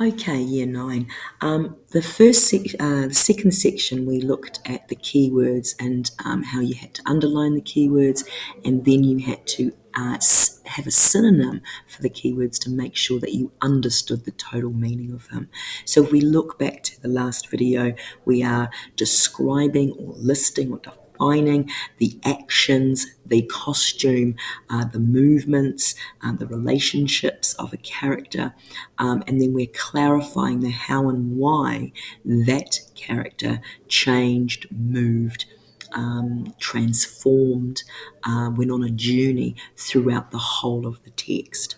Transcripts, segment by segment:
Okay, year nine. The second section, we looked at the keywords and how you had to underline the keywords, and then you had to have a synonym for the keywords to make sure that you understood the total meaning of them. So if we look back to the last video, we are describing or listing or defining the actions, the costume, the movements, the relationships of a character, and then we're clarifying the how and why that character changed, moved, transformed, went on a journey throughout the whole of the text.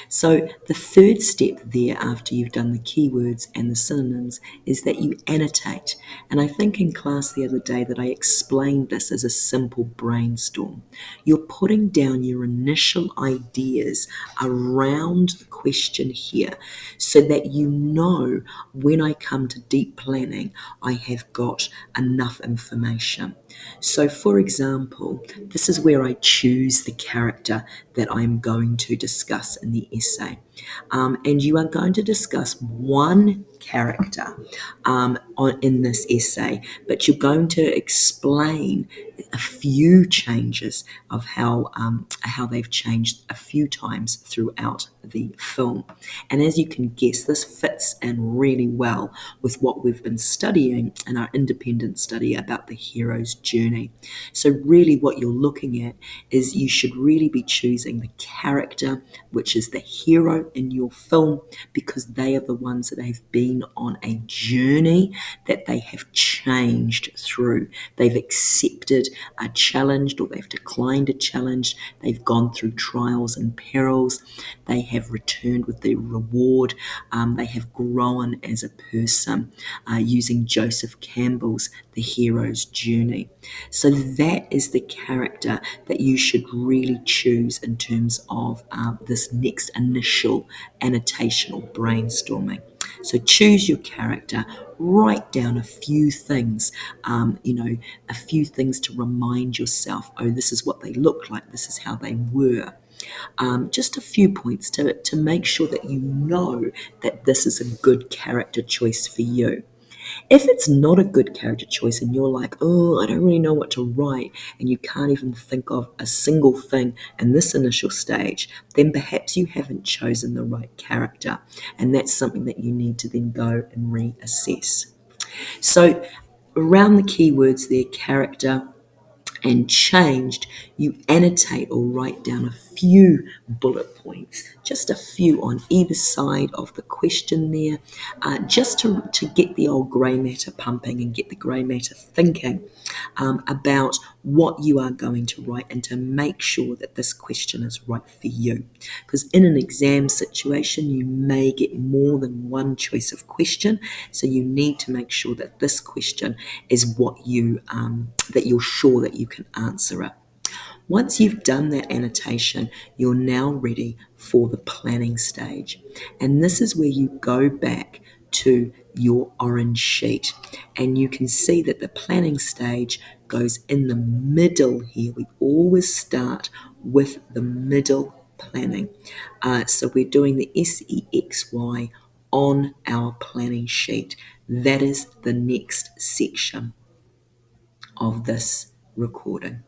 So the third step there, after you've done the keywords and the synonyms, is that you annotate. And I think in class the other day that I explained this as a simple brainstorm. You're putting down your initial ideas around the question here so that you know when I come to deep planning, I have got enough information. So, for example, this is where I choose the character that I'm going to discuss in the essay. And you are going to discuss one character in this essay, but you're going to explain a few changes of how they've changed a few times throughout the film. And as you can guess, this fits in really well with what we've been studying in our independent study about the hero's journey. So really what you're looking at is you should really be choosing the character, which is the hero in your film, because they are the ones that have been on a journey that they have changed through. They've accepted a challenge, or they've declined a challenge. They've gone through trials and perils. They have returned with the reward. They have grown as a person, using Joseph Campbell's The Hero's Journey. So that is the character that you should really choose in terms of this next initial annotation or brainstorming. So choose your character, write down a few things, a few things to remind yourself, oh, this is what they look like, this is how they were. Just a few points to make sure that you know that this is a good character choice for you. If it's not a good character choice and you're like, oh, I don't really know what to write, and you can't even think of a single thing in this initial stage, then perhaps you haven't chosen the right character. And that's something that you need to then go and reassess. So around the keywords there, character and changed, you annotate or write down a few bullet points, just a few on either side of the question there, just to get the old grey matter pumping and get the grey matter thinking about what you are going to write, and to make sure that this question is right for you. Because in an exam situation, you may get more than one choice of question, so you need to make sure that this question is what that you're sure that you can answer it. Once you've done that annotation, you're now ready for the planning stage. And this is where you go back to your orange sheet. And you can see that the planning stage goes in the middle here. We always start with the middle planning. So we're doing the SEXY on our planning sheet. That is the next section of this recording.